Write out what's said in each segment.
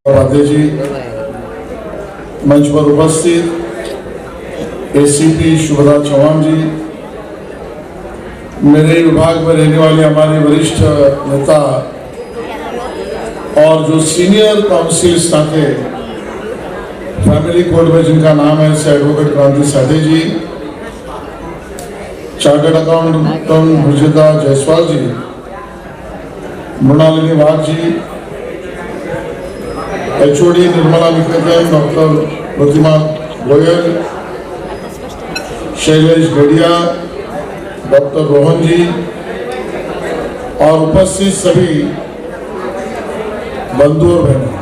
वादे जी, मंच पर उपस्थित एसीपी शुभदा चौहान जी, मेरे विभाग में रहने वाले हमारे वरिष्ठ नेता और जो सीनियर काउंसिल नाते फैमिली कोर्ट में जिनका नाम है से एडवोकेट क्रांति साधे जी, चार्टर्ड अकाउंटेंट भुजिता जायसवाल जी, मृणालिनी वाघ जी, एचओडी निर्मला निकेतन, डॉक्टर प्रतिमा गोयल, शैलेश गढ़िया, डॉक्टर रोहन जी और उपस्थित सभी बंधु और बहनों,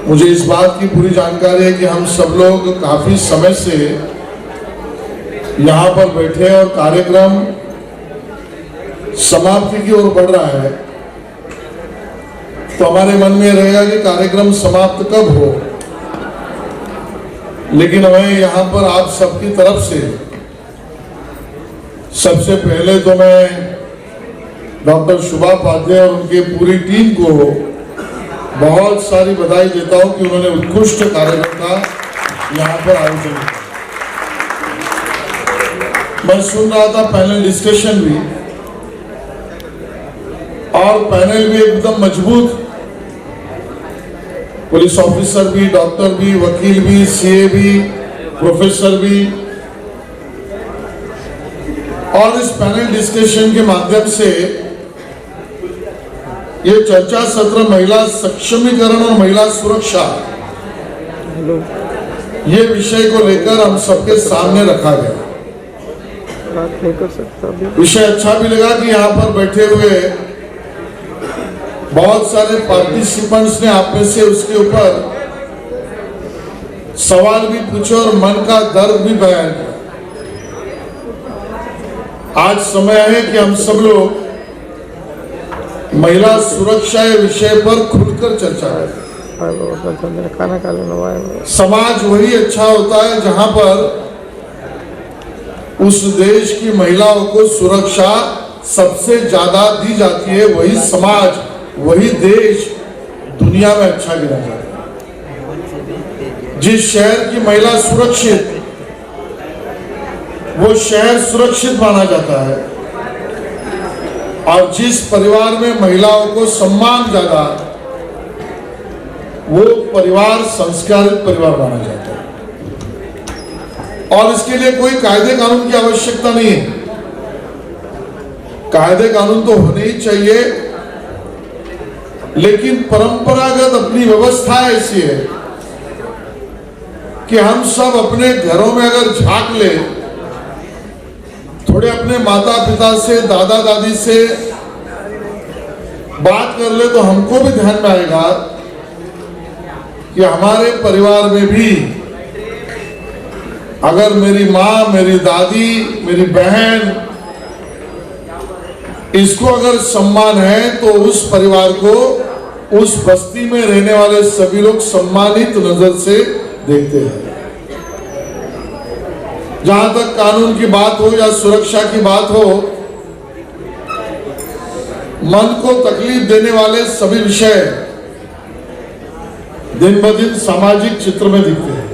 मुझे इस बात की पूरी जानकारी है कि हम सब लोग काफी समय से यहाँ पर बैठे और कार्यक्रम समाप्ति की ओर बढ़ रहा है, तो हमारे मन में रहेगा कि कार्यक्रम समाप्त कब हो। लेकिन हमें यहाँ पर आप सबकी तरफ से सबसे पहले तो मैं डॉक्टर शुभा उपाध्याय और उनके पूरी टीम को बहुत सारी बधाई देता हूं कि उन्होंने उत्कृष्ट कार्यक्रम का यहाँ पर आयोजन किया। मैं सुन रहा था पैनल डिस्कशन भी, और पैनल भी एकदम मजबूत, पुलिस ऑफिसर भी, डॉक्टर भी, वकील भी, सीए भी, प्रोफेसर भी, और इस पैनल डिस्कशन के माध्यम से ये चर्चा सत्र महिला सक्षमीकरण और महिला सुरक्षा ये विषय को लेकर हम सबके सामने रखा गया। विषय अच्छा भी लगा कि यहाँ पर बैठे हुए बहुत सारे पार्टिसिपेंट्स ने आप में से उसके ऊपर सवाल भी पूछे और मन का दर्द भी बयान किया। आज समय है कि हम सब लोग महिला सुरक्षा के विषय पर खुलकर चर्चा करें। समाज वही अच्छा होता है जहां पर उस देश की महिलाओं को सुरक्षा सबसे ज्यादा दी जाती है। वही समाज, वही देश दुनिया में अच्छा गिना जाता है। जिस शहर की महिला सुरक्षित, वो शहर सुरक्षित माना जाता है, और जिस परिवार में महिलाओं को सम्मान ज्यादा, वो परिवार संस्कारित परिवार माना जाता है। और इसके लिए कोई कायदे कानून की आवश्यकता नहीं है। कायदे कानून तो होने ही चाहिए, लेकिन परंपरागत अपनी व्यवस्था ऐसी है कि हम सब अपने घरों में अगर झांक ले, थोड़े अपने माता पिता से, दादा दादी से बात कर ले, तो हमको भी ध्यान में आएगा कि हमारे परिवार में भी अगर मेरी माँ, मेरी दादी, मेरी बहन, इसको अगर सम्मान है तो उस परिवार को, उस बस्ती में रहने वाले सभी लोग सम्मानित नजर से देखते हैं। जहां तक कानून की बात हो या सुरक्षा की बात हो, मन को तकलीफ देने वाले सभी विषय दिन ब दिन सामाजिक चित्र में दिखते हैं।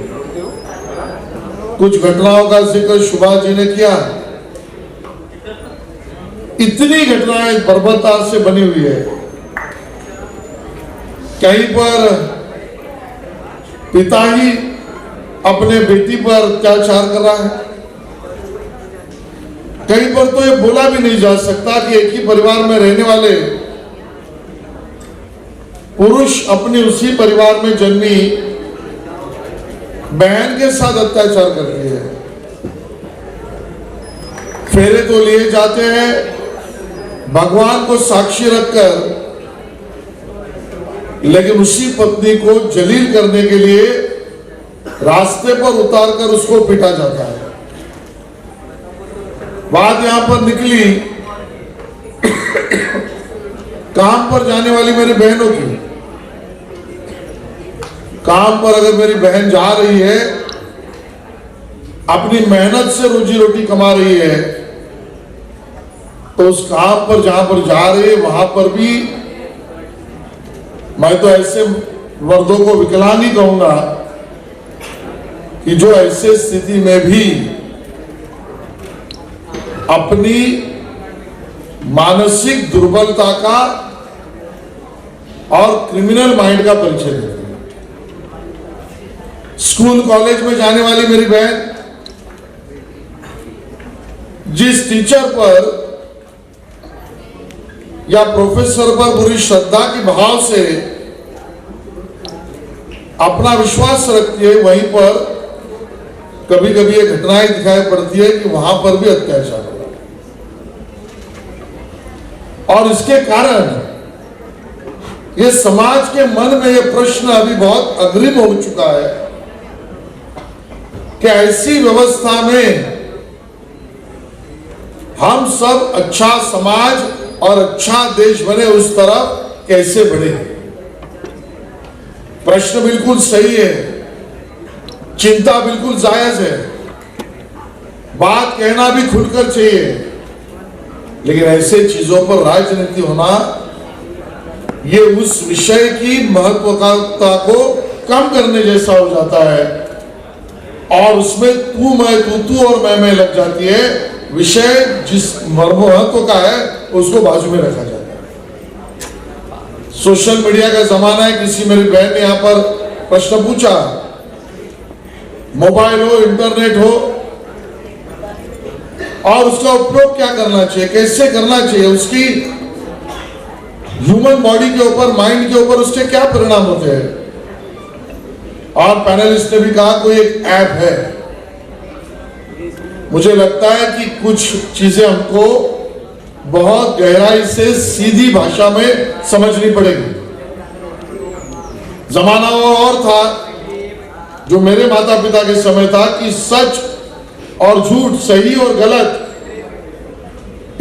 कुछ घटनाओं का जिक्र शुभा जी ने किया। इतनी घटनाएं बर्बरता से बनी हुई है। कहीं पर पिता ही अपने बेटी पर अत्याचार कर रहा है, कहीं पर तो ये बोला भी नहीं जा सकता कि एक ही परिवार में रहने वाले पुरुष अपनी उसी परिवार में जन्मी बहन के साथ अत्याचार करती है। फेरे तो लिए जाते हैं भगवान को साक्षी रखकर, लेकिन उसी पत्नी को जलील करने के लिए रास्ते पर उतारकर उसको पीटा जाता है। बात यहां पर निकली काम पर जाने वाली मेरी बहनों की। काम पर अगर मेरी बहन जा रही है, अपनी मेहनत से रोजी रोटी कमा रही है, तो उस काम पर जहां पर जा रही है वहां पर भी मैं तो ऐसे वर्गों को विकलांग ही कहूंगा कि जो ऐसे स्थिति में भी अपनी मानसिक दुर्बलता का और क्रिमिनल माइंड का परिचय देते हैं। स्कूल कॉलेज में जाने वाली मेरी बहन जिस टीचर पर या प्रोफेसर पर पूरी श्रद्धा की भाव से अपना विश्वास रखती है, वहीं पर कभी कभी ये घटनाएं दिखाई पड़ती है कि वहां पर भी अत्याचार हो रहा है। और इसके कारण ये समाज के मन में ये प्रश्न अभी बहुत अग्रिम हो चुका है कि ऐसी व्यवस्था में हम सब अच्छा समाज और अच्छा देश बने, उस तरफ कैसे बढ़े। प्रश्न बिल्कुल सही है, चिंता बिल्कुल जायज है, बात कहना भी खुलकर चाहिए, लेकिन ऐसे चीजों पर राजनीति होना ये उस विषय की महत्वता को कम करने जैसा हो जाता है और उसमें तू और मैं लग जाती है। विषय जिस महत्व का है उसको बाजू में रखा जाता है। सोशल मीडिया का जमाना है। किसी मेरी बहन ने यहां पर प्रश्न पूछा, मोबाइल हो, इंटरनेट हो, और उसका उपयोग क्या करना चाहिए, कैसे करना चाहिए, उसकी ह्यूमन बॉडी के ऊपर, माइंड के ऊपर उसके क्या परिणाम होते हैं। और पैनलिस्ट ने भी कहा कोई एक ऐप है। मुझे लगता है कि कुछ चीजें हमको बहुत गहराई से सीधी भाषा में समझनी पड़ेगी। जमाना वो और था जो मेरे माता पिता के समय था कि सच और झूठ, सही और गलत,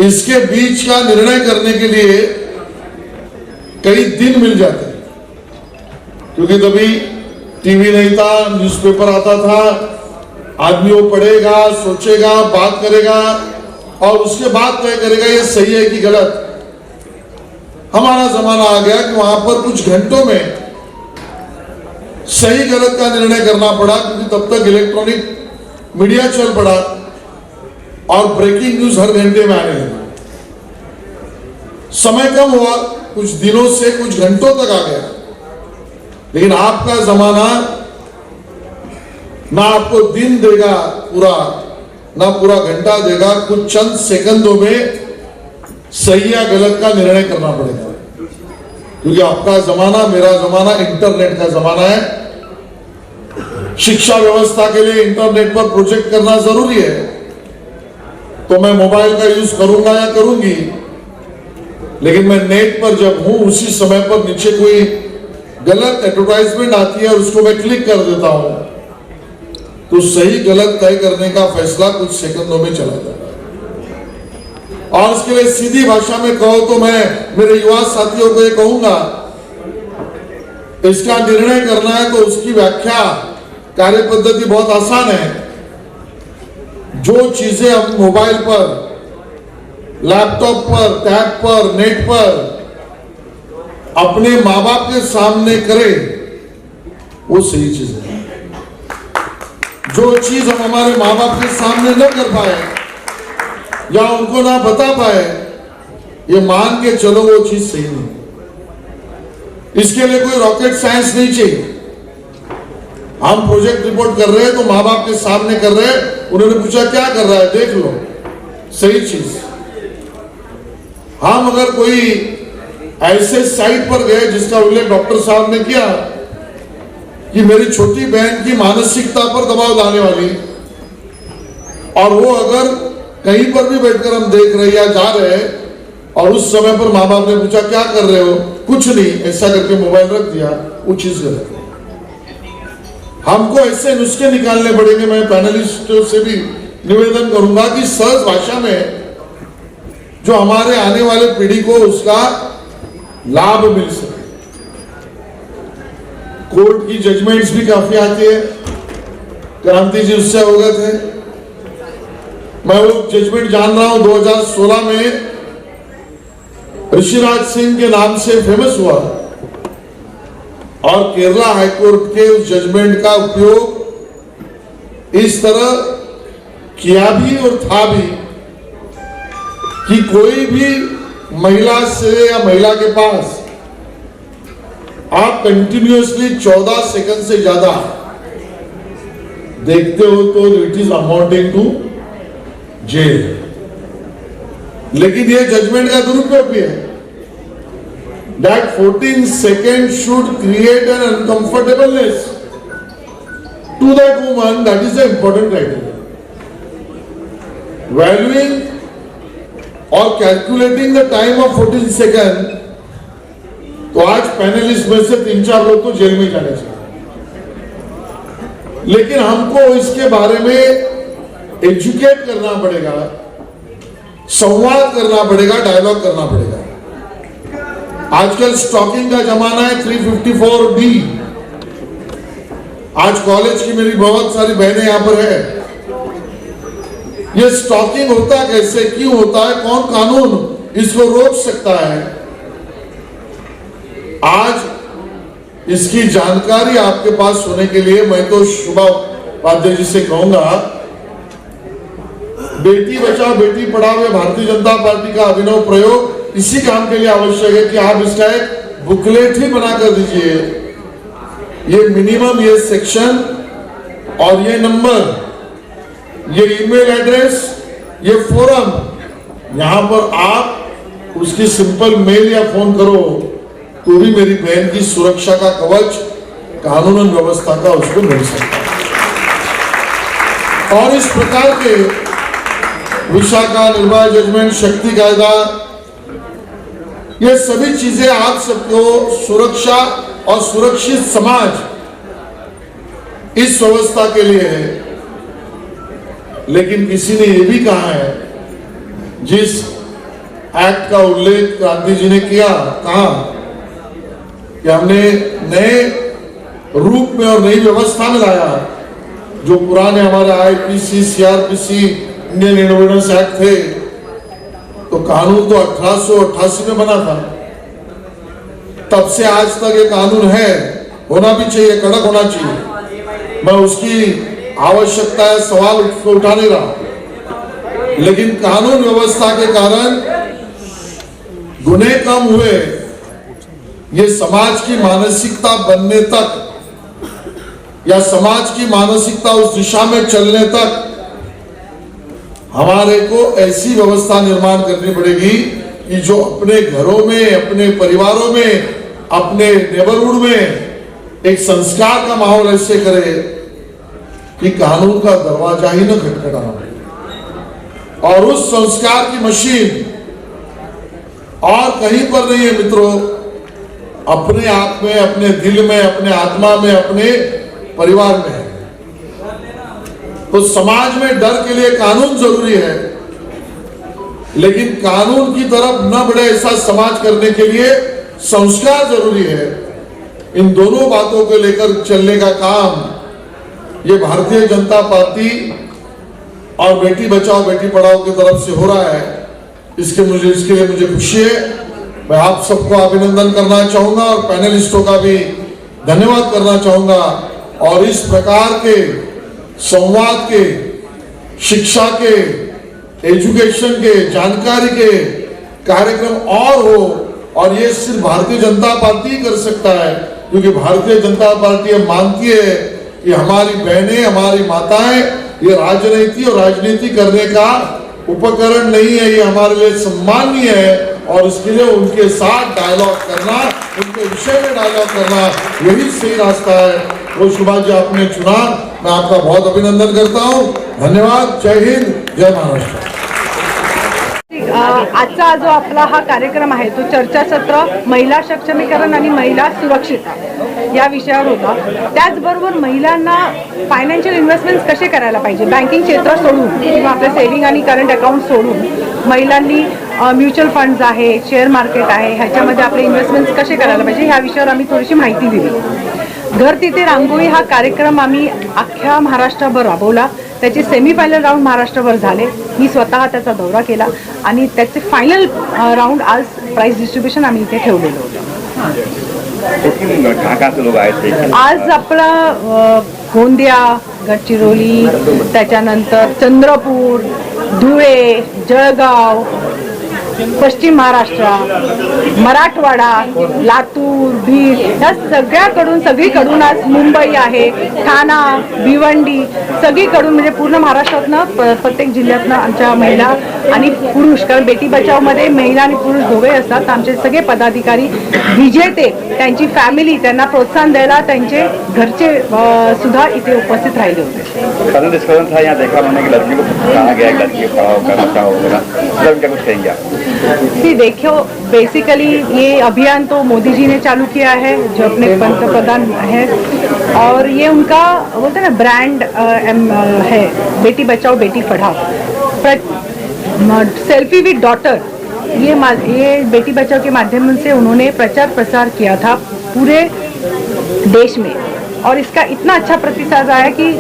इसके बीच का निर्णय करने के लिए कई दिन मिल जाते, क्योंकि तभी टीवी नहीं था, न्यूज़पेपर आता था, आदमी वो पढ़ेगा, सोचेगा, बात करेगा और उसके बाद तय करेगा ये सही है कि गलत। हमारा जमाना आ गया कि वहां पर कुछ घंटों में सही गलत का निर्णय करना पड़ा, क्योंकि तब तक इलेक्ट्रॉनिक मीडिया चल पड़ा और ब्रेकिंग न्यूज हर घंटे में आने लगी। समय कम हुआ, कुछ दिनों से कुछ घंटों तक आ गया, लेकिन आपका जमाना ना आपको दिन देगा पूरा, ना पूरा घंटा देगा, कुछ चंद सेकंडों में सही या गलत का निर्णय करना पड़ेगा। क्योंकि आपका जमाना, मेरा जमाना इंटरनेट का जमाना है। शिक्षा व्यवस्था के लिए इंटरनेट पर प्रोजेक्ट करना जरूरी है, तो मैं मोबाइल का यूज करूंगा या करूंगी, लेकिन मैं नेट पर जब हूं उसी समय पर नीचे कोई गलत एडवर्टाइजमेंट आती है और उसको मैं क्लिक कर देता हूं, तो सही गलत तय करने का फैसला कुछ सेकंडों में चला जाता है। और इसके लिए सीधी भाषा में कहो तो मैं मेरे युवा साथियों को ये कहूंगा, इसका निर्णय करना है तो उसकी व्याख्या, कार्य पद्धति बहुत आसान है। जो चीजें हम मोबाइल पर, लैपटॉप पर, टैब पर, नेट पर अपने माँ बाप के सामने करें, वो सही चीज है। जो चीज हम हमारे माँ बाप के सामने न कर पाए या उनको ना बता पाए, ये मान के चलो वो चीज सही नहीं। इसके लिए कोई रॉकेट साइंस नहीं चाहिए। हम प्रोजेक्ट रिपोर्ट कर रहे हैं तो माँ बाप के सामने कर रहे हैं, उन्होंने पूछा क्या कर रहा है, देख लो, सही चीज। हम अगर कोई ऐसे साइट पर गए जिसका उल्लेख डॉक्टर साहब ने किया कि मेरी छोटी बहन की मानसिकता पर दबाव डालने वाली, और वो अगर कहीं पर भी बैठकर हम देख रहे या जा रहे और उस समय पर माँ बाप ने पूछा क्या कर रहे हो, कुछ नहीं, ऐसा करके मोबाइल रख दिया, वो चीज गलत है। हमको ऐसे नुस्खे निकालने पड़ेंगे। मैं पैनलिस्टों से भी निवेदन करूंगा कि सहज भाषा में जो हमारे आने वाले पीढ़ी को उसका लाभ मिल सके। कोर्ट की जजमेंट्स भी काफी आती है, क्रांति जी उससे अवगत है। मैं वो जजमेंट जान रहा हूं 2016 में ऋषिराज सिंह के नाम से फेमस हुआ। और केरला हाईकोर्ट के उस जजमेंट का उपयोग इस तरह किया भी और था भी कि कोई भी महिला से या महिला के पास आप कंटिन्यूअसली 14 सेकंड से ज्यादा देखते हो तो it is amounting to jail. लेकिन यह जजमेंट का दुरुपयोग भी है that 14 seconds should create an uncomfortableness to that woman. That is the important criteria. Valuing or calculating the time of 14 seconds, तो आज पैनलिस्ट में से 3-4 लोग तो जेल में जाने चाहिए, लेकिन हमको इसके बारे में एजुकेट करना पड़ेगा, संवाद करना पड़ेगा, डायलॉग करना पड़ेगा। आजकल स्टॉकिंग का जमाना है 354D। आज कॉलेज की मेरी बहुत सारी बहनें यहां पर है। ये स्टॉकिंग होता कैसे, क्यों होता है, कौन कानून इसको रोक सकता है, आज इसकी जानकारी आपके पास होने के लिए मैं तो शोभा उपाध्याय जी से कहूंगा, बेटी बचाओ बेटी पढ़ाओ ये भारतीय जनता पार्टी का अभिनव प्रयोग इसी काम के लिए आवश्यक है कि आप इसका एक बुकलेट ही बना कर दीजिए। ये मिनिमम, ये सेक्शन और ये नंबर, ये ईमेल एड्रेस, ये फोरम, यहां पर आप उसकी सिंपल मेल या फोन करो तो भी मेरी बहन की सुरक्षा का कवच कानून व्यवस्था का उसको मिल सकता है। और इस प्रकार के विशाखा निर्भया जजमेंट, शक्ति कायदा, ये सभी चीजें आप सबको सुरक्षा और सुरक्षित समाज इस व्यवस्था के लिए है। लेकिन किसी ने यह भी कहा है, जिस एक्ट का उल्लेख क्रांति जी ने किया, कहा कि हमने नए रूप में और नई व्यवस्था में लाया, जो पुराने हमारे IPC, CrPC, Indian investment act थे, तो कानून तो 1888 में बना था, तब से आज तक ये कानून है, होना भी चाहिए, कड़क होना चाहिए। मैं उसकी आवश्यकता है सवाल उठा नहीं रहा, लेकिन कानून व्यवस्था के कारण गुनाह कम हुए, ये समाज की मानसिकता बनने तक या समाज की मानसिकता उस दिशा में चलने तक हमारे को ऐसी व्यवस्था निर्माण करनी पड़ेगी कि जो अपने घरों में, अपने परिवारों में, अपने नेबरहुड में एक संस्कार का माहौल ऐसे करे कि कानून का दरवाजा ही न खटखटाना पड़े। और उस संस्कार की मशीन और कहीं पर नहीं है मित्रों, अपने आप में, अपने दिल में, अपने आत्मा में, अपने परिवार में है। तो समाज में डर के लिए कानून जरूरी है, लेकिन कानून की तरफ न बढ़े ऐसा समाज करने के लिए संस्कार जरूरी है। इन दोनों बातों को लेकर चलने का काम ये भारतीय जनता पार्टी और बेटी बचाओ बेटी पढ़ाओ की तरफ से हो रहा है। इसके लिए मुझे खुशी है। मैं आप सबको अभिनंदन करना चाहूंगा और पैनलिस्टों का भी धन्यवाद करना चाहूंगा। और इस प्रकार के संवाद के, शिक्षा के, एजुकेशन के, जानकारी के कार्यक्रम और हो, और ये सिर्फ भारतीय जनता पार्टी ही कर सकता है, क्योंकि भारतीय जनता पार्टी ये मानती है कि हमारी बहनें, हमारी माताएं ये राजनीति और राजनीति करने का उपकरण नहीं है, ये हमारे लिए सम्माननीय है। और इसके लिए उनके साथ डायलॉग करना, उनके विषय में डायलॉग करना, यही सही रास्ता है। वो सुभाष जी आपने चुना, मैं आपका बहुत अभिनंदन करता हूँ। धन्यवाद। जय हिंद, जय महाराष्ट्र। आजचा जो आपला हा कार्यक्रम आहे तो चर्चासत्र महिला सक्षमीकरण आणि महिला सुरक्षितता या विषयावर होता। त्याचबरोबर महिलांना फायनान्शियल इन्व्हेस्टमेंट्स कसे करायला पाहिजे, बँकिंग क्षेत्र सोडून किंवा आपले सेव्हिंग आणि करंट अकाउंट सोडून महिलांनी म्युच्युअल फंड्स आहे, शेअर मार्केट आहे, ह्याच्यामध्ये आपले इन्व्हेस्टमेंट्स कसे करायला पाहिजे ह्या विषयावर आम्ही थोडीशी माहिती दिली। घर तिथे रांगोळी हा कार्यक्रम आम्ही अख्ख्या महाराष्ट्रभर राबवला। त्याचे सेमीफायनल राऊंड महाराष्ट्रभर झाले। मी स्वतः त्याचा दौरा केला आणि त्याचे फायनल राऊंड आज प्राइस डिस्ट्रीब्युशन आम्ही इथे ठेवलेलं होतं। कुठून कहाँ से लोग आए थे? आज आपला गोंदिया, गडचिरोली, त्याच्यानंतर चंद्रपूर, धुळे, जळगाव, पश्चिम महाराष्ट्र, मराठवाडा, लातूर, बीड या सगळीकडून आज मुंबई आहे, ठाणा, भिवंडी सगळीकडून म्हणजे पूर्ण महाराष्ट्रातनं प्रत्येक जिल्ह्यातनं आमच्या महिला आणि पुरुष, कारण बेटी बचावमध्ये महिला आणि पुरुष दोघे असतात. आमचे सगळे पदाधिकारी, विजेते, त्यांची फॅमिली, त्यांना प्रोत्साहन द्यायला त्यांचे घरचे सुद्धा इथे उपस्थित राहिले होते. सडन डिस्कशन था यहाँ देखा मैंने कि लड़की को कहा गया कि लड़की को पढ़ाओ का बचाओ वगैरह, मतलब क्या कुछ कहेंगे आप? जी देखो, बेसिकली ये अभियान तो मोदी जी ने चालू किया है, जो अपने पंतप्रधान है, और ये उनका बोलते हैं ना ब्रांड है, Beti Bachao Beti Padhao, selfie with daughter, ये बेटी बचाओ के माध्यम से उन्होंने प्रचार प्रसार किया था पूरे देश में, और इसका इतना अच्छा प्रतिसाद आया कि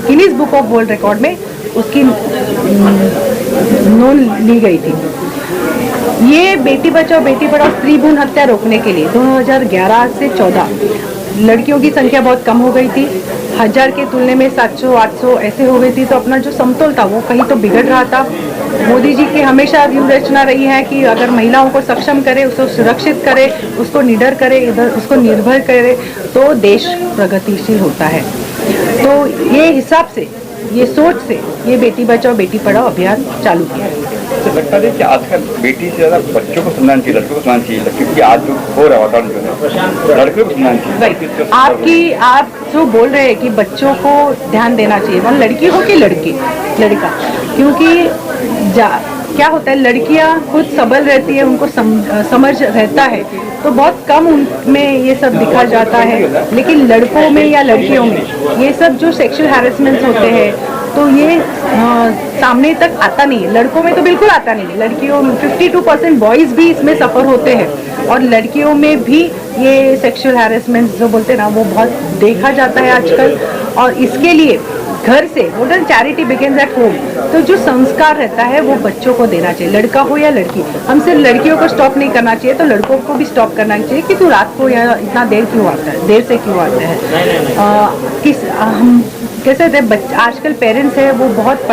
Guinness book of world record में उसकी नोंद ली गई थी. ये बेटी बचाओ बेटी पढ़ाओ स्त्री भ्रूण हत्या रोकने के लिए 2011 से 14 लड़कियों की संख्या बहुत कम हो गई थी. 1000 के तुलने में 700-800 ऐसे हो गई थी, तो अपना जो समतोल था वो कहीं तो बिगड़ रहा था. मोदी जी की हमेशा व्यूह रचना रही है कि अगर महिलाओं को सक्षम करे, उसको सुरक्षित करे, उसको निडर करे, इधर उसको निर्भर करे, तो देश प्रगतिशील होता है. तो ये हिसाब से, ये सोच से ये बेटी बचाओ बेटी पढ़ाओ अभियान चालू किया है. तो लगता है कि आजकल बेटी से ज़्यादा बच्चों को सुनना चाहिए, लड़कों को सुनना चाहिए, क्योंकि आज जो हो रहा वातावरण जो है लड़कों को सुनना चाहिए. आप जो बोल रहे हैं कि बच्चों को ध्यान देना चाहिए, वो लड़की हो कि लड़का, क्योंकि क्या होता है, लड़कियां खुद सबल रहती है, उनको समझ रहता है, तो बहुत कम उनमें ये सब दिखा जाता है. लेकिन लड़कों में या लड़कियों में ये सब जो सेक्सुअल हैरेसमेंट होते हैं, तो ये सामने तक आता नहीं है. लड़कों में तो बिल्कुल आता नहीं है. लड़कियों में 52% बॉयज़ भी इसमें सफ़र होते हैं, और लड़कियों में भी ये सेक्सुअल हैरेसमेंट जो बोलते हैं ना, वो बहुत देखा जाता है आजकल. और इसके लिए घर से बोलते हैं चैरिटी बिगिंस एट होम, तो जो संस्कार रहता है वो बच्चों को देना चाहिए, लड़का हो या लड़की. हम सिर्फ लड़कियों को स्टॉप नहीं करना चाहिए, तो लड़कों को भी स्टॉप करना चाहिए कि तू रात को या इतना देर से क्यों आता है. हम कैसे थे, आजकल पेरेंट्स है वो बहुत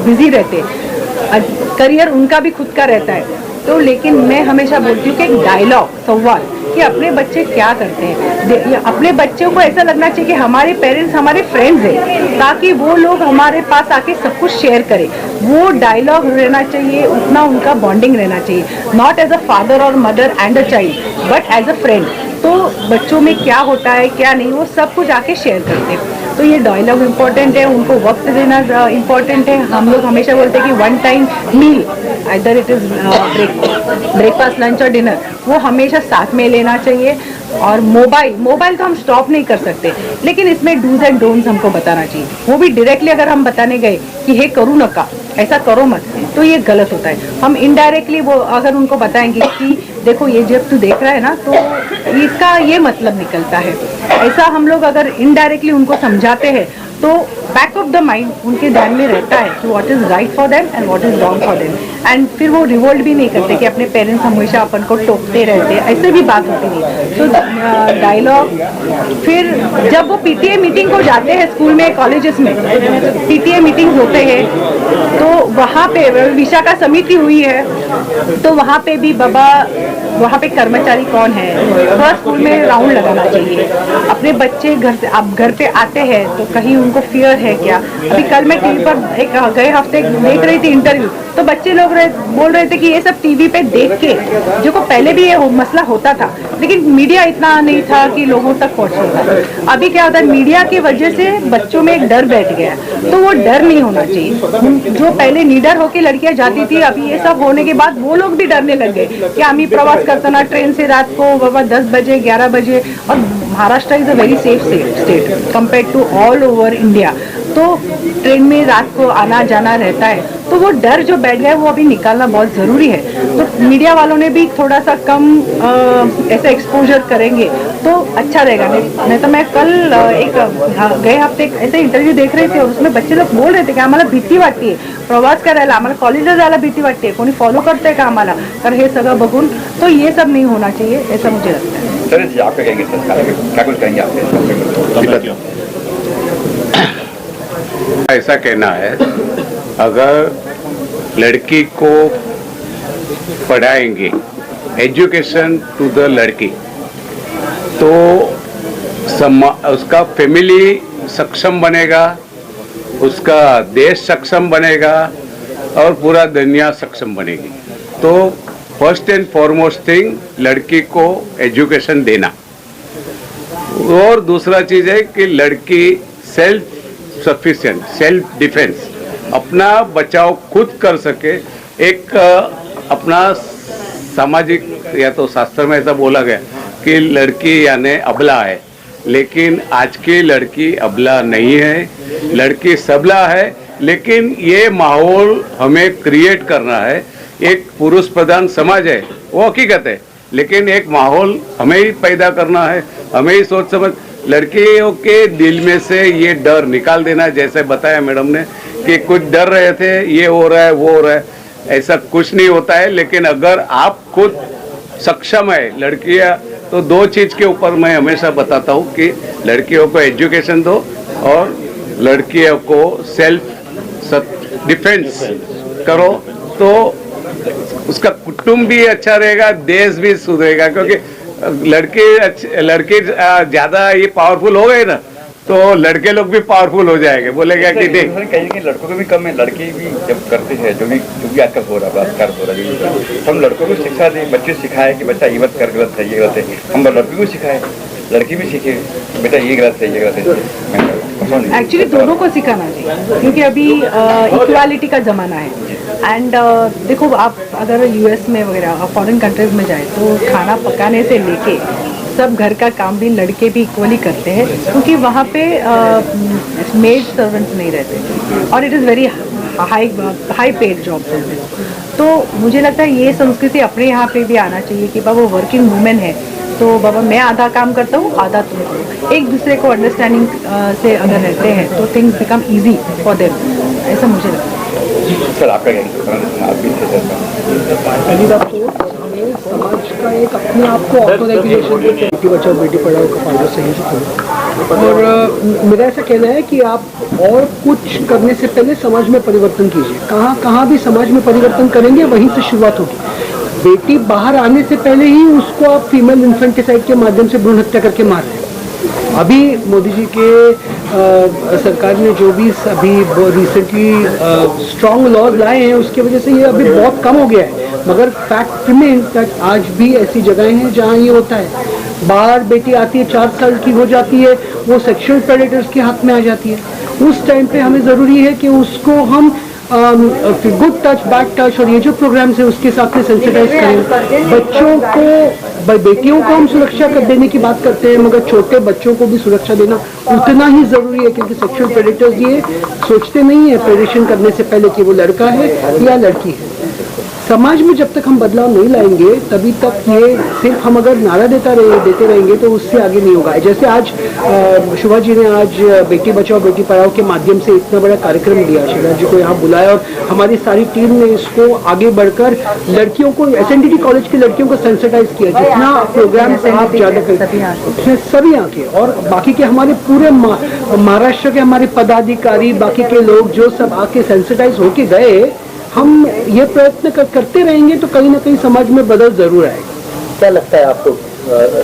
बिजी रहते हैं, करियर उनका भी खुद का रहता है. तो लेकिन मैं हमेशा बोलती हूँ कि एक डायलॉग, संवाद, कि अपने बच्चे क्या करते हैं. अपने बच्चों को ऐसा लगना चाहिए कि हमारे पेरेंट्स हमारे फ्रेंड्स हैं, ताकि वो लोग हमारे पास आके सब कुछ शेयर करें. वो डायलॉग रहना चाहिए, उतना उनका बॉन्डिंग रहना चाहिए, नॉट एज अ फादर और mother and a child, but as a friend. तो बच्चों में क्या होता है क्या नहीं, वो सब कुछ आके शेयर करते हैं. तो ये डायलॉग इम्पोर्टेंट है, उनको वक्त देना इम्पोर्टेंट है. हम लोग हमेशा बोलते हैं कि 1 time meal, either it is breakfast, lunch और डिनर, वो हमेशा साथ में लेना चाहिए. और मोबाइल तो हम स्टॉप नहीं कर सकते, लेकिन इसमें डूज एंड डोंट्स हमको बताना चाहिए. वो भी डायरेक्टली अगर हम बताने गए कि हे करो नका, ऐसा करो मत, तो ये गलत होता है. हम इनडायरेक्टली वो अगर उनको बताएंगे कि देखो ये जब तू देख रहा है ना, तो इसका ये मतलब निकलता है, ऐसा हम लोग अगर इनडायरेक्टली उनको समझाते हैं, तो बैक ऑफ द माइंड उनके ध्यान में रहता है कि what is right for them and what is wrong for them. And फिर वो रिवोल्ट भी नहीं करते कि अपने पेरेंट्स हमेशा अपन को टोकते रहते, ऐसे भी बात होती नहीं. तो डायलॉग, फिर जब वो पीटीए मीटिंग को जाते हैं स्कूल में, कॉलेजेस में पीटीए मीटिंग होते हैं, तो वहाँ पे विशाखा समिति हुई है, तो वहाँ पे भी वहाँ पे कर्मचारी कौन है, हर स्कूल में राउंड लगाना चाहिए. अपने बच्चे घर पे आते हैं तो कहीं उनको फियर है क्या. अभी कल मैं टीवी पर गए हफ्ते देख रही थी इंटरव्यू, तो बच्चे लोग बोल रहे थे कि ये सब टीवी पे देख के, जो को पहले भी ये मसला होता था, लेकिन मीडिया इतना नहीं था कि लोगों तक पहुंचता था. अभी क्या होता है, मीडिया की वजह से बच्चों में एक डर बैठ गया, तो वो डर नहीं होना चाहिए. जो पहले निडर होके लड़कियां जाती थी, अभी ये सब होने के बाद वो लोग भी डरने लग गए कि आम्ही प्रवास करताना ट्रेन से रात को बाबा 10 बजे 11 बजे. और Maharashtra is a very safe state compare to all over India. तो ट्रेन में रात को आना जाना रहता है, तो तो वो डर जो बैठ गया है वो अभी निकालना बहुत ज़रूरी है। तो मीडिया वालों ने भी थोड़ा सा कम ऐसे एक्सपोजर करेंगे तो अच्छा रहेगा। नहीं तो मैं कल गए हफ्ते ऐसे इंटरव्यू देख रहे थे और उसमें बच्चे लोग बोल रहे थे की आम्हाला भीती वाटते, प्रवास करायला आम्हाला कॉलेजला जायला भीती वाटते, कोणी फॉलो करते का आम्हाला, तर हे सगळं बघून तो ये सब नहीं होना चाहिए, ऐसा मुझे लगता है। सर जी आप क्या कहेंगे सरकार क्या कुछ कहेंगे आपके? ऐसा कहना है, अगर लड़की को पढ़ाएंगे, एजुकेशन टू द लड़की, तो उसका फैमिली सक्षम बनेगा, उसका देश सक्षम बनेगा और पूरा दुनिया सक्षम बनेगी। तो फर्स्ट एंड फॉरमोस्ट थिंग लड़की को एजुकेशन देना, और दूसरा चीज़ है कि लड़की सेल्फ सफिशिएंट, सेल्फ डिफेंस, अपना बचाव खुद कर सके। एक अपना सामाजिक या तो शास्त्र में ऐसा बोला गया कि लड़की यानी अबला है, लेकिन आज की लड़की अबला नहीं है, लड़की सबला है। लेकिन ये माहौल हमें क्रिएट करना है। एक पुरुष प्रधान समाज है वो हकीकत है, लेकिन एक माहौल हमें ही पैदा करना है, हमें ही सोच समझ लड़कियों के दिल में से ये डर निकाल देना। जैसे बताया मैडम ने कि कुछ डर रहे थे, ये हो रहा है वो हो रहा है, ऐसा कुछ नहीं होता है। लेकिन अगर आप खुद सक्षम है लड़कियां, तो दो चीज़ के ऊपर मैं हमेशा बताता हूँ कि लड़कियों को एजुकेशन दो और लड़कियों को सेल्फ डिफेंस करो, तो उसका कुटुंब भी अच्छा रहेगा, देश भी सुधरेगा। क्योंकि लड़के ज़्यादा ये पावरफुल हो गए ना, तो लड़के लोग भी पावरफुल हो जाएंगे। बोलेगा कि देख कहीं लड़कों को भी कम है, लड़के भी जब करते हैं जो भी आजकल हो रहा है, बलात्कार हो रहा है, हम लड़कों को शिक्षा दें, बच्चे सिखाए कि बच्चा ये मत कर, गलत है, ये गलत है। हम लड़की को सिखाए, लड़की भी सीखे बेटा ये गलत है, ये गलत है। एक्चुअली दोनों को सिखाना चाहिए, क्योंकि अभी इक्वालिटी का ज़माना है। एंड देखो, आप अगर यूएस में वगैरह फॉरेन कंट्रीज में जाए तो खाना पकाने से लेके सब घर का काम भी लड़के भी इक्वली करते हैं, क्योंकि वहाँ पे मेड सर्वेंट्स नहीं रहते और it is very high paid job. तो मुझे लगता है ये संस्कृति अपने यहाँ पे भी आना चाहिए कि बाबा वर्किंग वुमेन है तो बाबा मैं आधा काम करता हूँ, आधा तुम करो। एक दूसरे को अंडरस्टैंडिंग से अगर रहते हैं तो things become easy for them, ऐसा मुझे लगता है। सर आपका समाज का एक अपने आप को ऑटो रेगुलेशन, बेटी बचाओ बेटी पढ़ाओ का फायदा सही से, और मेरा ऐसा कहना है कि आप और कुछ करने से पहले समाज में परिवर्तन कीजिए। कहाँ भी समाज में परिवर्तन करेंगे वहीं से शुरुआत होगी। बेटी बाहर आने से पहले ही उसको आप फीमेल इन्फेंटिसाइड के माध्यम से भ्रूण हत्या करके मार रहे हैं। अभी मोदी जी के सरकार ने जो भी अभी रिसेंटली स्ट्रॉन्ग लॉज लाए हैं उसकी वजह से ये अभी बहुत कम हो गया है, मगर फैक्ट रिमेन दैट आज भी ऐसी जगहें हैं जहाँ ये होता है। बाहर बेटी आती है 4 साल की हो जाती है, वो सेक्सुअल प्रेडेटर्स के हाथ में आ जाती है। उस टाइम पे हमें ज़रूरी है कि उसको हम गुड टच बैड टच और ये जो प्रोग्राम्स है उसके साथ में सेंसिटाइज करें। बच्चों को, बेटियों को हम सुरक्षा कर देने की बात करते हैं, मगर छोटे बच्चों को भी सुरक्षा देना उतना ही ज़रूरी है, क्योंकि सेक्सुअल प्रेडेटर्स ये सोचते नहीं है प्रेडेशन करने से पहले कि वो लड़का है या लड़की है। समाज में जब तक हम बदलाव नहीं लाएंगे तभी तक ये सिर्फ हम अगर नारा देते रहेंगे तो उससे आगे नहीं होगा। जैसे आज शोभा जी ने आज बेटी बचाओ बेटी पढ़ाओ के माध्यम से इतना बड़ा कार्यक्रम दिया, शिवराज जी को यहाँ बुलाया और हमारी सारी टीम ने इसको आगे बढ़कर लड़कियों को, SNDT कॉलेज की लड़कियों को सेंसिटाइज किया। जितना प्रोग्राम आप ज़्यादा करें सभी यहाँ के और बाकी के हमारे पूरे महाराष्ट्र के हमारे पदाधिकारी, बाकी के लोग जो सब आके सेंसिटाइज होके गए, हम ये प्रयत्न करते रहेंगे तो कहीं ना कहीं समाज में बदल जरूर आएगा। क्या लगता है आपको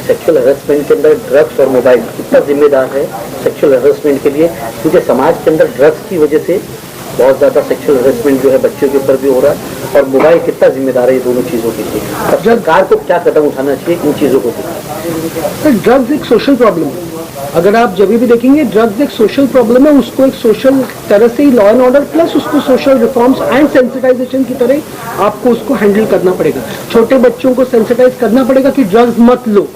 सेक्सुअल हरासमेंट के अंदर ड्रग्स और मोबाइल कितना जिम्मेदार है सेक्सुअल हरासमेंट के लिए? क्योंकि समाज के अंदर ड्रग्स की वजह से बहुत ज़्यादा सेक्सुअल हरासमेंट जो है बच्चों के ऊपर भी हो रहा है, और मोबाइल कितना जिम्मेदार है ये दोनों चीज़ों के लिए? अब सरकार को क्या कदम उठाना चाहिए इन चीज़ों को? ड्रग्स एक सोशल प्रॉब्लम है। अगर आप जब भी देखेंगे ड्रग्स एक सोशल प्रॉब्लम है, उसको एक सोशल तरह से ही लॉ एंड ऑर्डर प्लस उसको सोशल रिफॉर्म्स एंड सेंसिटाइजेशन की तरह आपको उसको हैंडल करना पड़ेगा। छोटे बच्चों को सेंसिटाइज करना पड़ेगा कि ड्रग्स मत लो।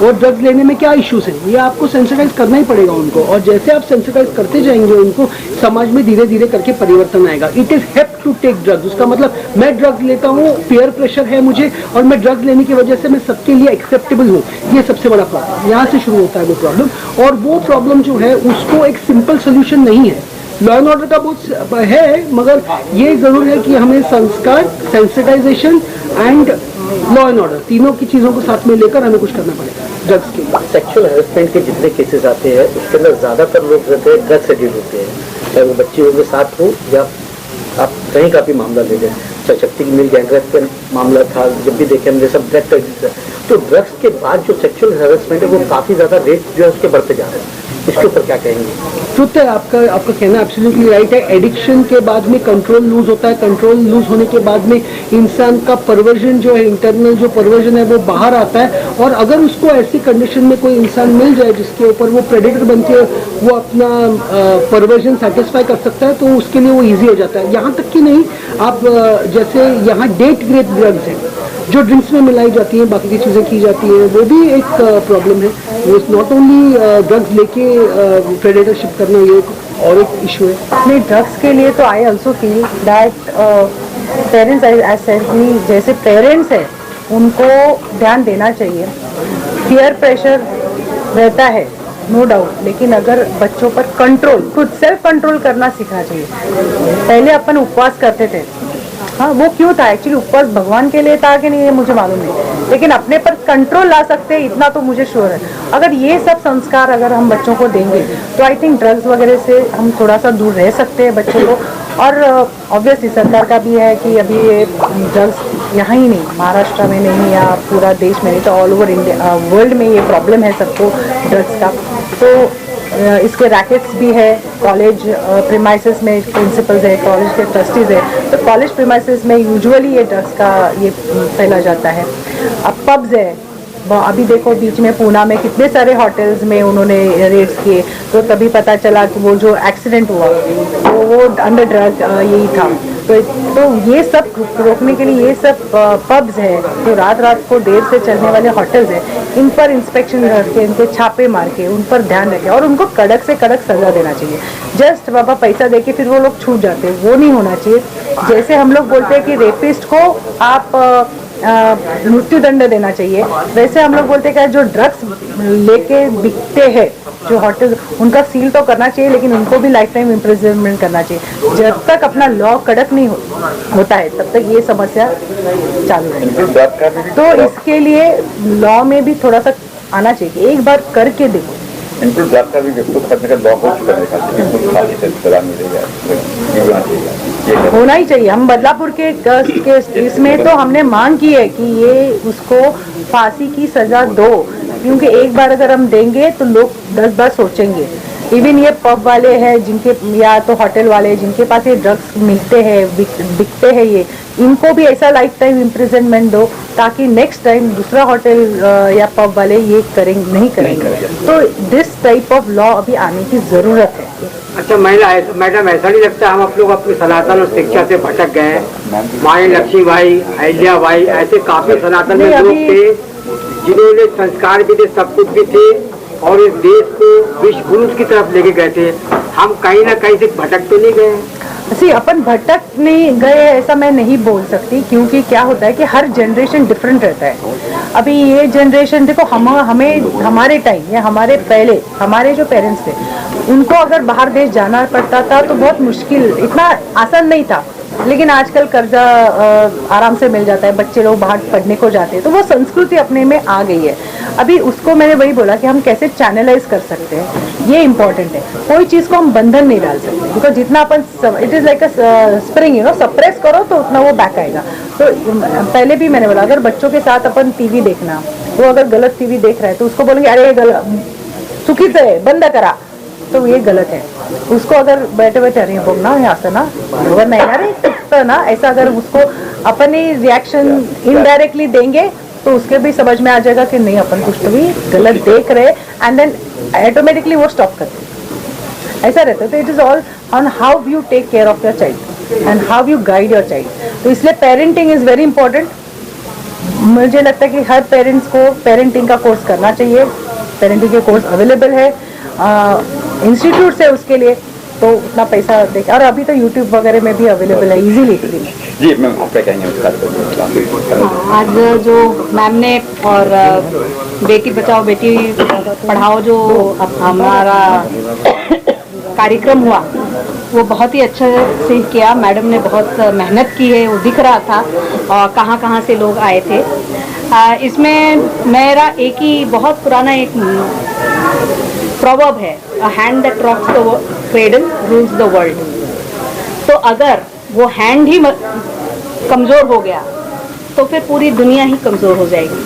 और ड्रग्स लेने में क्या इश्यूज हैं, ये आपको सेंसिटाइज करना ही पड़ेगा उनको। और जैसे आप सेंसिटाइज करते जाएंगे उनको, समाज में धीरे धीरे करके परिवर्तन आएगा। It is have to take drugs, उसका मतलब मैं ड्रग्स लेता हूँ, पीयर प्रेशर है मुझे, और मैं ड्रग्स लेने की वजह से मैं सबके लिए एक्सेप्टेबल हूँ, ये सबसे बड़ा प्रॉब्लम यहाँ से शुरू होता है वो प्रॉब्लम। और वो प्रॉब्लम जो है उसको एक सिंपल सोल्यूशन नहीं है, लॉ एंड ऑर्डर का बहुत है, मगर ये जरूर है कि हमें संस्कार, sensitization and law and order, तीनों की चीजों को साथ में लेकर हमें कुछ करना पड़ेगा ड्रग्स के लिए। सेक्सुअल हैरेसमेंट के जितने केसेस आते हैं उसके अंदर ज्यादातर लोग रहते हैं ड्रग्स एडिक्ट होते हैं, चाहे वो बच्चियों के साथ हो या आप कहीं का भी मामला ले लें, चाहे शक्ति की मिल गैंगरेप का मामला था, जब भी देखे हमने सब ड्रग्स एडिक्ट है। तो ड्रग्स के बाद जो सेक्सुअल हैरेसमेंट है वो काफी ज्यादा रेट जो है उसके बढ़ते जा रहे हैं, इसके ऊपर क्या कहेंगे? ट्रुथ है, आपका कहना एब्सोल्युटली राइट है। एडिक्शन के बाद में कंट्रोल लूज होता है, कंट्रोल लूज होने के बाद में इंसान का परवर्जन जो है, इंटरनल जो परवर्जन है वो बाहर आता है। और अगर उसको ऐसी कंडीशन में कोई इंसान मिल जाए जिसके ऊपर वो प्रेडेटर बन के वो अपना परवर्जन सेटिस्फाई कर सकता है, तो उसके लिए वो ईजी हो जाता है। यहाँ तक कि नहीं, आप जैसे यहाँ डेट ग्रेड ड्रग्स हैं जो ड्रिंक्स में मिलाई जाती हैं, बाकी की चीज़ें की जाती हैं, वो भी एक प्रॉब्लम है। वो नॉट ओनली ड्रग्स लेके प्रेडेटरशिप करना, ये और एक इशू है। नहीं, ड्रग्स के लिए तो I also feel that parents as said, जैसे पेरेंट्स हैं उनको ध्यान देना चाहिए। पीयर प्रेशर रहता है नो डाउट, लेकिन अगर बच्चों पर कंट्रोल, खुद सेल्फ कंट्रोल करना सीखना चाहिए। पहले अपन उपवास करते थे, हाँ वो क्यों था एक्चुअली, उपवास भगवान के लिए था कि नहीं ये मुझे मालूम नहीं, लेकिन अपने पर कंट्रोल ला सकते हैं इतना तो मुझे श्योर है। अगर ये सब संस्कार अगर हम बच्चों को देंगे तो आई थिंक ड्रग्स वगैरह से हम थोड़ा सा दूर रह सकते हैं बच्चों को। और ऑब्वियसली सरकार का भी है कि अभी ये ड्रग्स यहाँ ही नहीं, महाराष्ट्र में नहीं या पूरा देश में नहीं, तो ऑल ओवर इंडिया वर्ल्ड में ये प्रॉब्लम है सबको ड्रग्स का। तो इसके रैकेट्स भी है, कॉलेज प्रीमाइसेस में प्रिंसिपल्स है, कॉलेज के ट्रस्टीज है, तो कॉलेज प्रीमाइसेस में यूजुअली ये ड्रग्स का ये फैला जाता है। अब पब्स है, अभी देखो बीच में पूना में कितने सारे होटल्स में उन्होंने रेड्स किए, तो तभी पता चला कि वो जो एक्सीडेंट हुआ वो अंडर ड्रग यही था। तो ये सब रोकने के लिए ये सब पब्स है जो रात रात को देर से चलने वाले होटल्स है, इन पर इंस्पेक्शन करके, इनके छापे मार के उन पर ध्यान रखें और उनको कड़क से कड़क सजा देना चाहिए। जस्ट बाबा पैसा देके फिर वो लोग छूट जाते हैं, वो नहीं होना चाहिए। जैसे हम लोग बोलते हैं कि रेपिस्ट को आप मृत्यु दंड देना चाहिए, वैसे हम लोग बोलते हैं कि जो ड्रग्स लेके बिकते हैं जो होटल, उनका सील तो करना चाहिए, लेकिन उनको भी लाइफ टाइम इम्प्रिजनमेंट करना चाहिए। जब तक अपना लॉ कड़क नहीं होता है तब तक ये समस्या चालू रहेगी। तो इसके लिए लॉ में भी थोड़ा सा आना चाहिए, एक बार करके देखो। इनको ड्रग का भी व्यक्ति करने का लॉ हो चुका है, होना ही चाहिए। हम बदलापुर के इसमें तो हमने मांग की है कि ये उसको फांसी की सजा दो, क्योंकि एक बार अगर हम देंगे तो लोग 10 बार सोचेंगे। इवन ये पब वाले हैं जिनके, या तो होटल वाले जिनके पास ये ड्रग्स मिलते हैं, बिकते हैं, ये इनको भी ऐसा लाइफ टाइम इम्प्रिजनमेंट दो ताकि नेक्स्ट टाइम दूसरा होटल या पब वाले ये नहीं करेंगे। तो दिस टाइप ऑफ लॉ अभी आने की जरूरत है। अच्छा मैडम, ऐसा नहीं लगता हम आप लोग अपनी सनातन और शिक्षा से भटक गए हैं? माई लक्ष्मीबाई, अहिल्याबाई, ऐसे काफी सनातन में लोग थे जिन्होंने संस्कार भी थे, सब कुछ भी थे और इस देश को विश्व गुरु की तरफ लेके गए थे। हम कहीं ना कहीं से भटक तो नहीं गए? अपन भटक नहीं गए ऐसा मैं नहीं बोल सकती, क्योंकि क्या होता है कि हर जनरेशन डिफरेंट रहता है। अभी ये जनरेशन देखो, हमें हमारे टाइम या हमारे पहले हमारे जो पेरेंट्स थे उनको अगर बाहर देश जाना पड़ता था तो बहुत मुश्किल, इतना आसान नहीं था। लेकिन आजकल कर्जा आराम से मिल जाता है, बच्चे लोग बाहर पढ़ने को जाते हैं, तो वो संस्कृति अपने में आ गई है। अभी उसको मैंने वही बोला कि हम कैसे चैनलाइज कर सकते हैं, ये इम्पोर्टेंट है। कोई चीज़ को हम बंधन नहीं डाल सकते, बिकॉज जितना अपन, it is like a spring, suppress करो तो उतना वो बैक आएगा। तो पहले भी मैंने बोला, अगर बच्चों के साथ अपन टीवी देखना, वो अगर गलत टीवी देख रहा है तो उसको बोलेंगे अरे गलत सुखी से बंद करा, तो ये गलत है। उसको अगर बैठे बैठे अरे बोलना यहाँ से ना अगर नहीं अरे ना, ऐसा अगर उसको अपने रिएक्शन इनडायरेक्टली देंगे तो उसके भी समझ में आ जाएगा कि नहीं अपन कुछ तो भी गलत देख रहे, एंड देन ऑटोमेटिकली वो स्टॉप करते। ऐसा रहता है। तो it is all on how you take care of your child and how you guide your child. तो इसलिए पेरेंटिंग इज वेरी इंपॉर्टेंट। मुझे लगता है कि हर पेरेंट्स को पेरेंटिंग का कोर्स करना चाहिए। पेरेंटिंग के कोर्स अवेलेबल है इंस्टीट्यूट से, उसके लिए तो उतना पैसा देख, और अभी तो यूट्यूब वगैरह में भी अवेलेबल है इजीली। जी मैम, आप क्या कहेंगे उस बात पर? आज जो मैम ने और बेटी बचाओ बेटी पढ़ाओ जो हमारा कार्यक्रम हुआ वो बहुत ही अच्छे से किया। मैडम ने बहुत मेहनत की है, वो दिख रहा था और कहाँ कहाँ से लोग आए थे। इसमें मेरा एक ही बहुत पुराना एक प्रॉवर्ब है, a hand that rocks the cradle rules the world. तो अगर वो हैंड ही कमज़ोर हो गया तो फिर पूरी दुनिया ही कमज़ोर हो जाएगी।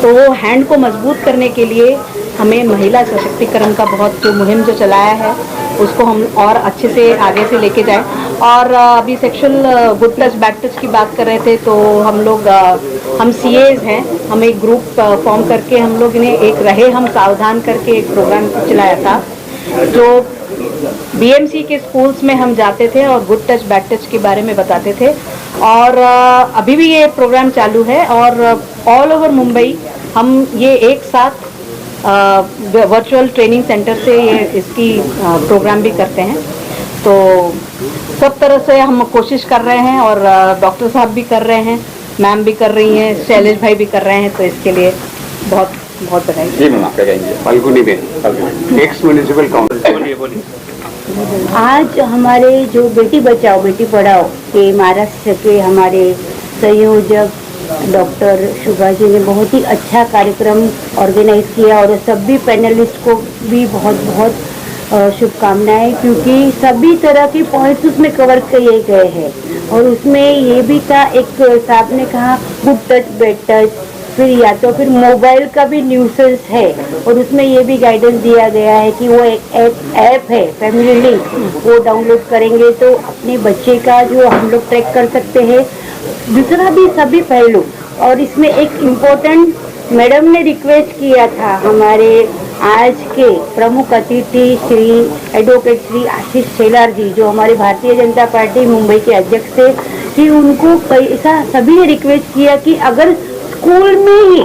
तो वो हैंड को मजबूत करने के लिए हमें महिला सशक्तिकरण का बहुत जो मुहिम जो चलाया है उसको हम और अच्छे से आगे से लेके जाएं। और अभी sexual good touch bad touch की बात कर रहे थे, तो हम लोग हम CAs हैं, हम एक ग्रुप फॉर्म करके हम लोग ने एक रहे हम सावधान करके एक प्रोग्राम चलाया था जो BMC के स्कूल्स में हम जाते थे और गुड टच बैड टच के बारे में बताते थे। और अभी भी ये प्रोग्राम चालू है और ऑल ओवर मुंबई हम ये एक साथ वर्चुअल ट्रेनिंग सेंटर से ये इसकी प्रोग्राम भी करते हैं। तो सब तरह से हम कोशिश कर रहे हैं और डॉक्टर साहब भी कर रहे हैं, मैम भी कर रही हैं, शैलेश भाई भी कर रहे हैं, तो इसके लिए बहुत बहुत बधाई। जी मैम, आप क्या कहेंगे? Falguni Ben, x municipal council. आज हमारे जो बेटी बचाओ बेटी पढ़ाओ के महाराष्ट्र के हमारे संयोजक डॉक्टर शुभा जी ने बहुत ही अच्छा कार्यक्रम ऑर्गेनाइज किया और सभी पैनलिस्ट को भी बहुत बहुत शुभकामनाएं, क्योंकि सभी तरह के पॉइंट्स उसमें कवर किए गए हैं। और उसमें ये भी था, एक साहब ने कहा गुड टच बैड टच, फिर या तो फिर मोबाइल का भी न्यूसेंस है और उसमें ये भी गाइडेंस दिया गया है कि वो एक ऐप है फैमिली लिंक, वो डाउनलोड करेंगे तो अपने बच्चे का जो हम लोग ट्रैक कर सकते हैं। दूसरा भी सभी पहलू, और इसमें एक इम्पोर्टेंट मैडम ने रिक्वेस्ट किया था हमारे आज के प्रमुख अतिथि श्री एडवोकेट श्री आशीष शेलार जी, जो हमारे भारतीय जनता पार्टी मुंबई के अध्यक्ष थे, कि उनको पैसा सभी ने रिक्वेस्ट किया कि अगर स्कूल में ही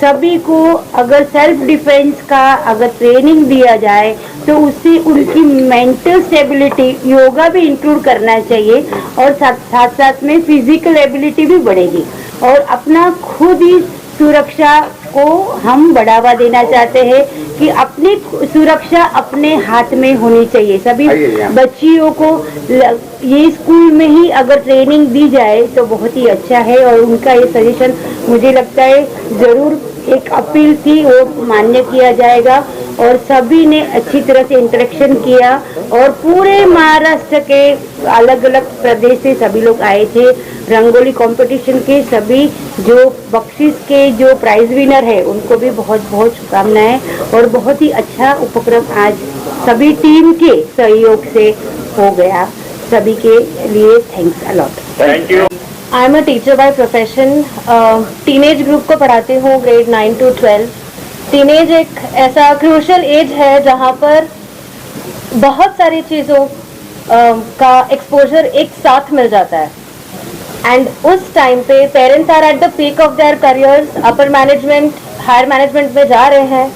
सभी को अगर सेल्फ डिफेंस का अगर ट्रेनिंग दिया जाए तो उससे उनकी मेंटल स्टेबिलिटी, योगा भी इंक्लूड करना चाहिए और साथ साथ में फिजिकल एबिलिटी भी बढ़ेगी। और अपना खुद ही सुरक्षा को हम बढ़ावा देना चाहते हैं कि अपनी सुरक्षा अपने हाथ में होनी चाहिए। सभी बच्चियों को ये स्कूल में ही अगर ट्रेनिंग दी जाए तो बहुत ही अच्छा है। और उनका ये सजेशन मुझे लगता है जरूर एक अपील थी, वो मान्य किया जाएगा। और सभी ने अच्छी तरह से इंटरेक्शन किया और पूरे महाराष्ट्र के अलग अलग प्रदेश से सभी लोग आए थे। रंगोली कंपटीशन के सभी जो बख्शिश के जो प्राइज विनर है उनको भी बहुत बहुत शुभकामनाएं। और बहुत ही अच्छा उपक्रम आज सभी टीम के सहयोग से हो गया। सभी के लिए thanks a lot. Thank you. I am a teacher by profession. Teenage group को पढ़ाती हूँ ग्रेड 9 to 12। टीनेज एक ऐसा क्रूशल एज है जहाँ पर बहुत सारी चीज़ों का एक्सपोजर एक साथ मिल जाता है। एंड उस टाइम पे parents are at the peak of their careers, upper management higher management में जा रहे हैं,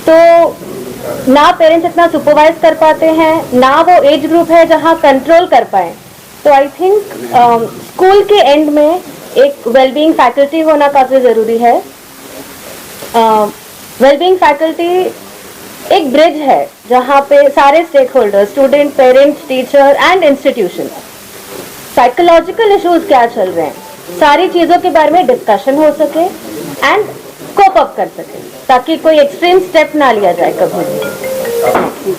तो ना पेरेंट्स इतना सुपरवाइज कर पाते हैं, ना वो एज ग्रुप है जहाँ कंट्रोल कर पाए। तो आई थिंक स्कूल के एंड में एक वेलबींग फैकल्टी होना काफ़ी ज़रूरी है। वेलबींग फैकल्टी एक ब्रिज है जहाँ पे सारे stakeholder, student, parents, teacher and institution, psychological issues क्या चल रहे हैं, सारी चीज़ों के बारे में डिस्कशन हो सके एंड कोप अप कर सके, ताकि कोई एक्सट्रीम स्टेप ना लिया जाए कभी।